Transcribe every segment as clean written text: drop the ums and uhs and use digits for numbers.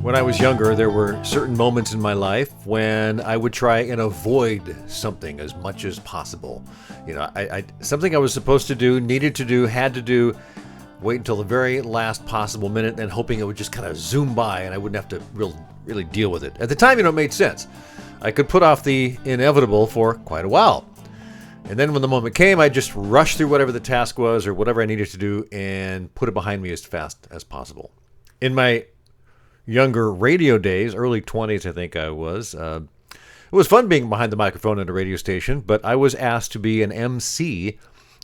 When I was younger, there were certain moments in my life when I would try and avoid something as much as possible. You know, something I was supposed to do, needed to do, had to do, wait until the very last possible minute, and hoping it would just kind of zoom by and I wouldn't have to really deal with it. At the time, it made sense. I could put off the inevitable for quite a while. And then when the moment came, I'd just rush through whatever the task was or whatever I needed to do and put it behind me as fast as possible. In my younger radio days, early 20s, I think I was. It was fun being behind the microphone at a radio station, but I was asked to be an MC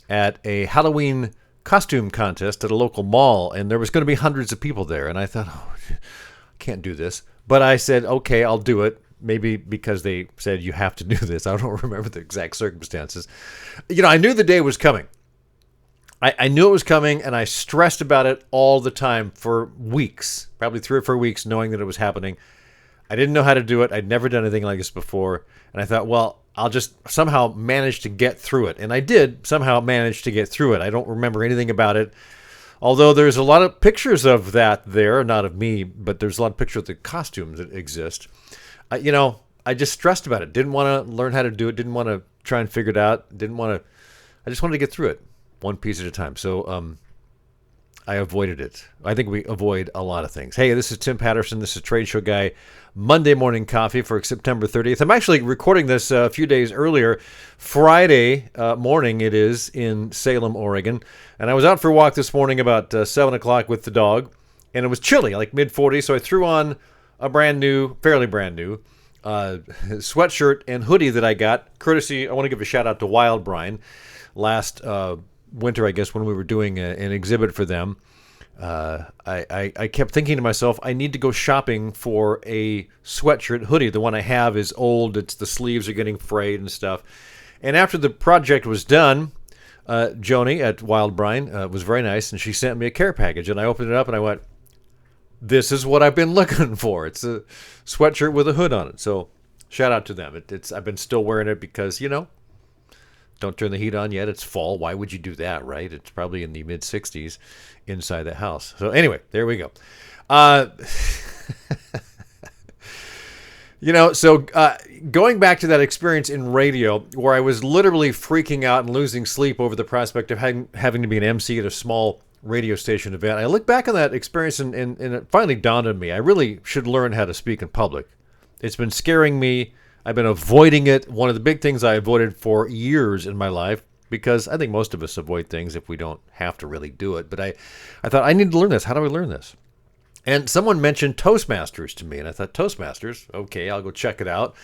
at a Halloween costume contest at a local mall, and there was going to be hundreds of people there, and I thought, I can't do this. But I said, okay, I'll do it, maybe because they said you have to do this. I don't remember the exact circumstances. You know, I knew the day was coming. I knew it was coming, and I stressed about it all the time for weeks, probably 3 or 4 weeks, knowing that it was happening. I didn't know how to do it. I'd never done anything like this before. And I thought, well, I'll just somehow manage to get through it. And I did somehow manage to get through it. I don't remember anything about it. Although there's a lot of pictures of that there, not of me, but there's a lot of pictures of the costumes that exist. I just stressed about it. Didn't want to learn how to do it. Didn't want to try and figure it out. I just wanted to get through it. One piece at a time. So I avoided it. I think we avoid a lot of things. Hey, this is Tim Patterson. This is Trade Show Guy Monday Morning Coffee for September 30th. I'm actually recording this a few days earlier. Friday morning it is in Salem, Oregon. And I was out for a walk this morning about 7 o'clock with the dog. And it was chilly, like mid-40s. So I threw on a fairly brand new sweatshirt and hoodie that I got. Courtesy, I want to give a shout out to Wild Brian. Last winter, I guess, when we were doing an exhibit for them, I kept thinking to myself, I need to go shopping for a sweatshirt hoodie. The one I have is old. The sleeves are getting frayed and stuff. And after the project was done, Joni at Wild Brian was very nice, and she sent me a care package. And I opened it up, and I went, this is what I've been looking for. It's a sweatshirt with a hood on it. So shout out to them. I've been still wearing it because, don't turn the heat on yet. It's fall. Why would you do that, right? It's probably in the mid-60s inside the house. So anyway, there we go. Going back to that experience in radio where I was literally freaking out and losing sleep over the prospect of having to be an MC at a small radio station event, I look back on that experience and it finally dawned on me. I really should learn how to speak in public. It's been scaring me. I've been avoiding it. One of the big things I avoided for years in my life, because I think most of us avoid things if we don't have to really do it. But I thought, I need to learn this. How do I learn this? And someone mentioned Toastmasters to me, and I thought, Toastmasters? Okay, I'll go check it out.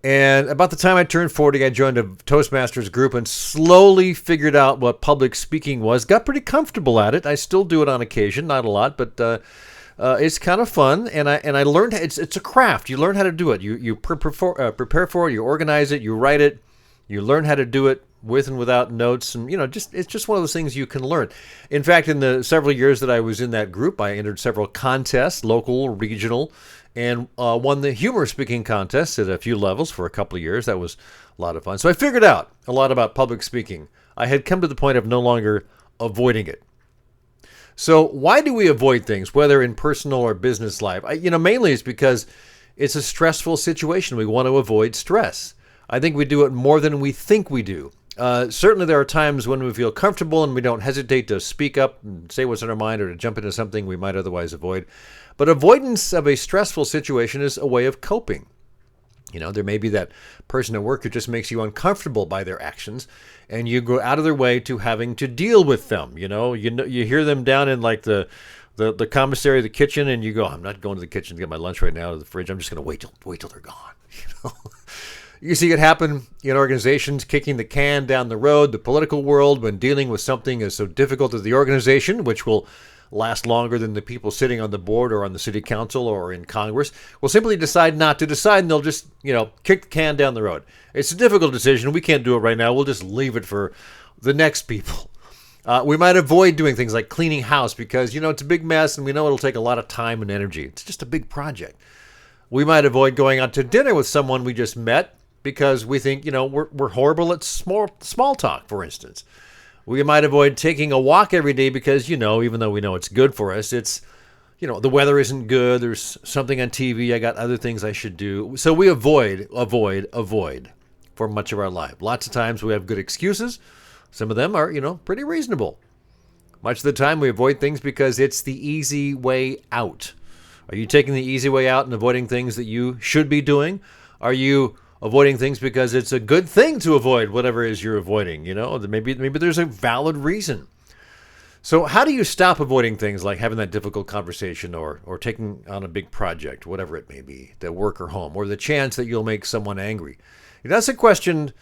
And about the time I turned 40, I joined a Toastmasters group and slowly figured out what public speaking was. Got pretty comfortable at it. I still do it on occasion, not a lot, but it's kind of fun, and I learned it's a craft. You learn how to do it. You prepare for it. You organize it. You write it. You learn how to do it with and without notes, and it's just one of those things you can learn. In fact, in the several years that I was in that group, I entered several contests, local, regional, and won the humor speaking contest at a few levels for a couple of years. That was a lot of fun. So I figured out a lot about public speaking. I had come to the point of no longer avoiding it. So why do we avoid things, whether in personal or business life? Mainly it's because it's a stressful situation. We want to avoid stress. I think we do it more than we think we do. Certainly there are times when we feel comfortable and we don't hesitate to speak up and say what's on our mind or to jump into something we might otherwise avoid. But avoidance of a stressful situation is a way of coping. There may be that person at work who just makes you uncomfortable by their actions, and you go out of their way to having to deal with them. You hear them down in like the commissary, the kitchen, and you go, I'm not going to the kitchen to get my lunch right now, to the fridge. I'm just going to wait till they're gone. You see it happen in organizations, kicking the can down the road, the political world, when dealing with something as so difficult as the organization, which will last longer than the people sitting on the board or on the city council or in Congress, will simply decide not to decide, and they'll just, kick the can down the road. It's a difficult decision. We can't do it right now. We'll just leave it for the next people. We might avoid doing things like cleaning house because, it's a big mess and we know it'll take a lot of time and energy. It's just a big project. We might avoid going out to dinner with someone we just met because we think, we're horrible at small talk, for instance. We might avoid taking a walk every day because, even though we know it's good for us, it's the weather isn't good. There's something on TV. I got other things I should do. So we avoid for much of our life. Lots of times we have good excuses. Some of them are, pretty reasonable. Much of the time we avoid things because it's the easy way out. Are you taking the easy way out and avoiding things that you should be doing? Are you avoiding things because it's a good thing to avoid whatever it is you're avoiding? Maybe there's a valid reason. So how do you stop avoiding things like having that difficult conversation or taking on a big project, whatever it may be, at work or home, or the chance that you'll make someone angry? That's a question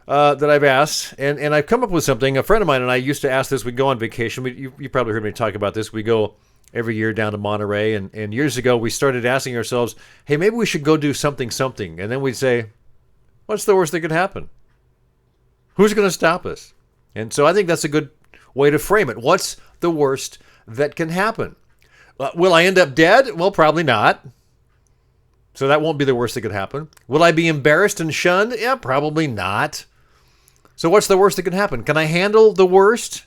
that I've asked, and I've come up with something. A friend of mine and I used to ask this. We'd go on vacation. You probably heard me talk about this. We go every year down to Monterey, and years ago we started asking ourselves, hey, maybe we should go do something. And then we'd say, what's the worst that could happen? Who's going to stop us? And so I think that's a good way to frame it. What's the worst that can happen? Will I end up dead? Well, probably not. So that won't be the worst that could happen. Will I be embarrassed and shunned? Yeah, probably not. So what's the worst that can happen? Can I handle the worst?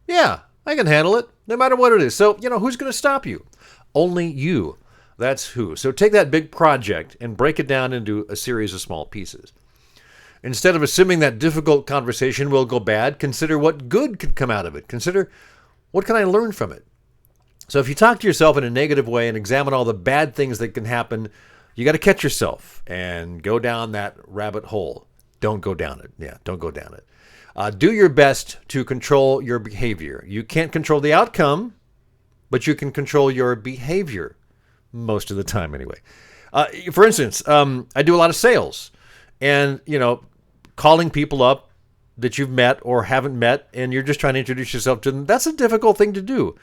Yeah, I can handle it, no matter what it is. So, who's going to stop you? Only you. That's who. So take that big project and break it down into a series of small pieces. Instead of assuming that difficult conversation will go bad, consider what good could come out of it. Consider, what can I learn from it? So if you talk to yourself in a negative way and examine all the bad things that can happen, you got to catch yourself and go down that rabbit hole. Don't go down it. Yeah, don't go down it. Do your best to control your behavior. You can't control the outcome, but you can control your behavior most of the time anyway. For instance, I do a lot of sales and, calling people up that you've met or haven't met, and you're just trying to introduce yourself to them. That's a difficult thing to do.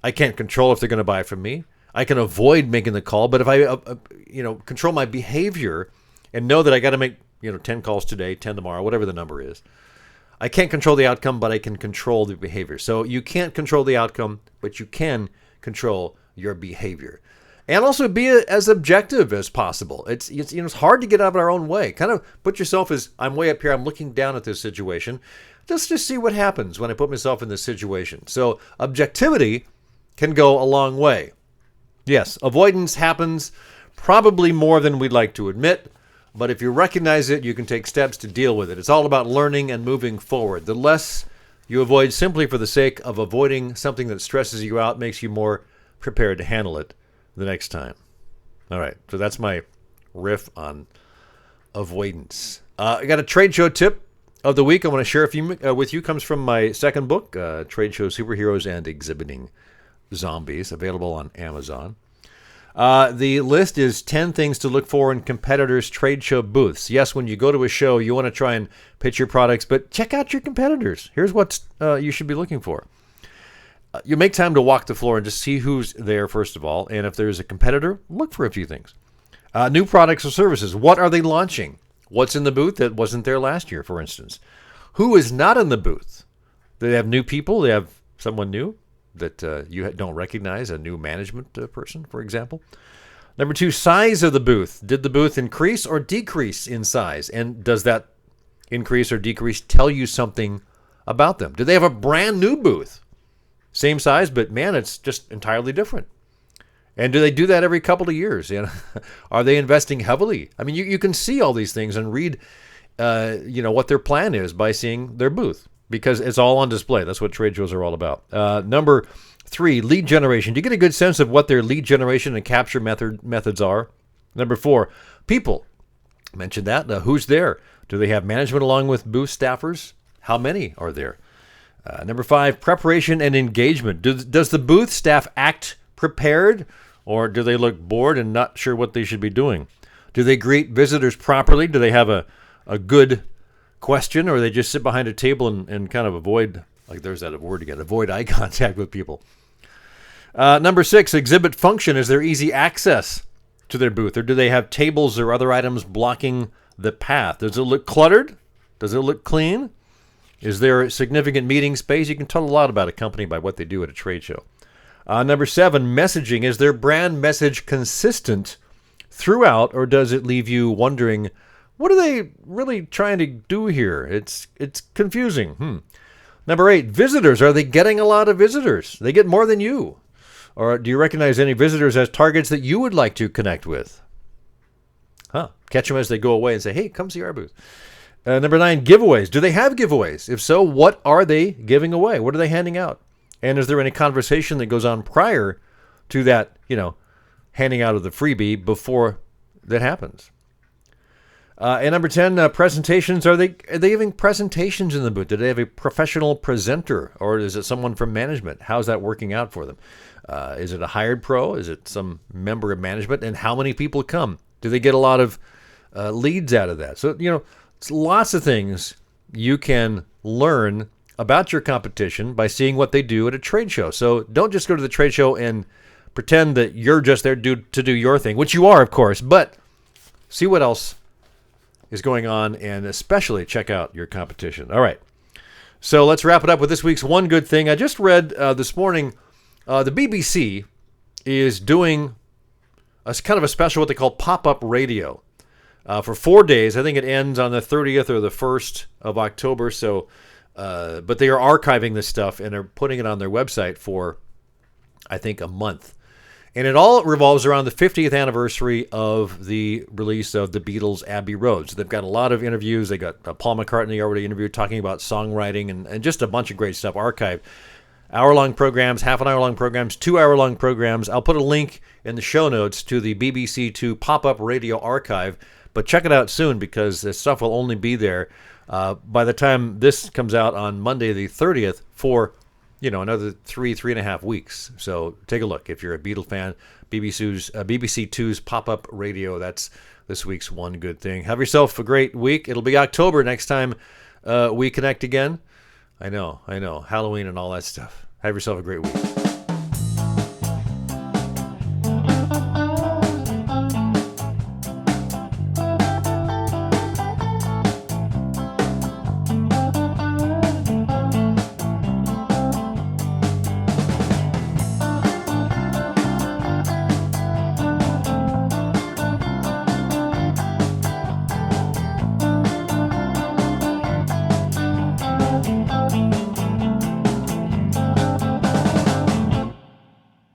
I can't control if they're going to buy from me. I can avoid making the call, but if I, control my behavior and know that I got to make, 10 calls today, 10 tomorrow, whatever the number is, I can't control the outcome, but I can control the behavior. So you can't control the outcome, but you can control your behavior. And also be as objective as possible. It's hard to get out of our own way. Kind of put yourself as, I'm way up here, I'm looking down at this situation. Just to see what happens when I put myself in this situation. So objectivity can go a long way. Yes, avoidance happens probably more than we'd like to admit, but if you recognize it, you can take steps to deal with it. It's all about learning and moving forward. The less you avoid simply for the sake of avoiding something that stresses you out makes you more prepared to handle it the next time. All right, so that's my riff on avoidance. I got a trade show tip of the week I want to share with you. Comes from my second book, Trade Show Superheroes and Exhibiting Zombies, available on Amazon. The list is 10 things to look for in competitors' trade show booths. Yes, when you go to a show, you want to try and pitch your products, but check out your competitors. Here's what you should be looking for. You make time to walk the floor and just see who's there, first of all. And if there's a competitor, look for a few things. New products or services. What are they launching? What's in the booth that wasn't there last year, for instance? Who is not in the booth? Do they have new people? They have someone new that you don't recognize, a new management person, for example. Number 2, size of the booth. Did the booth increase or decrease in size? And does that increase or decrease tell you something about them? Do they have a brand new booth? Same size, but man, it's just entirely different. And do they do that every couple of years? Are they investing heavily? I mean, you can see all these things and read, what their plan is by seeing their booth, because it's all on display. That's what trade shows are all about. Number 3, lead generation. Do you get a good sense of what their lead generation and capture methods are? Number 4, people. I mentioned that. Who's there? Do they have management along with booth staffers? How many are there? Number 5, preparation and engagement. Does the booth staff act prepared, or do they look bored and not sure what they should be doing? Do they greet visitors properly? Do they have a good question, or they just sit behind a table and kind of avoid, like there's that word again, avoid eye contact with people? Number 6, exhibit function. Is there easy access to their booth, or do they have tables or other items blocking the path? Does it look cluttered? Does it look clean? Is there a significant meeting space? You can tell a lot about a company by what they do at a trade show. Number 7, messaging. Is their brand message consistent throughout, or does it leave you wondering, what are they really trying to do here? It's confusing. Number 8, visitors. Are they getting a lot of visitors? They get more than you. Or do you recognize any visitors as targets that you would like to connect with? Catch them as they go away and say, hey, come see our booth. Number 9, giveaways. Do they have giveaways? If so, what are they giving away? What are they handing out? And is there any conversation that goes on prior to that, handing out of the freebie before that happens? And number 10, presentations. Are they giving presentations in the booth? Do they have a professional presenter, or is it someone from management? How's that working out for them? Is it a hired pro? Is it some member of management? And how many people come? Do they get a lot of leads out of that? So, it's lots of things you can learn about your competition by seeing what they do at a trade show. So don't just go to the trade show and pretend that you're just there to do your thing, which you are, of course, but see what else is going on, and especially check out your competition. All right. So let's wrap it up with this week's One Good Thing. I just read this morning the BBC is doing a kind of a special, what they call pop-up radio, for 4 days. I think it ends on the 30th or the 1st of October. So, but they are archiving this stuff and are putting it on their website for, I think, a month. And it all revolves around the 50th anniversary of the release of the Beatles' Abbey Road. So they've got a lot of interviews. They got Paul McCartney already interviewed talking about songwriting and just a bunch of great stuff archived. Hour-long programs, half-an-hour-long programs, 2-hour-long programs. I'll put a link in the show notes to the BBC Two pop-up radio archive, but check it out soon because this stuff will only be there by the time this comes out on Monday the 30th for another 3.5 weeks. So take a look if you're a Beatle fan. BBC Two's pop-up radio. That's this week's One Good Thing. Have yourself a great week. It'll be October next time we connect again. I know. Halloween and all that stuff. Have yourself a great week.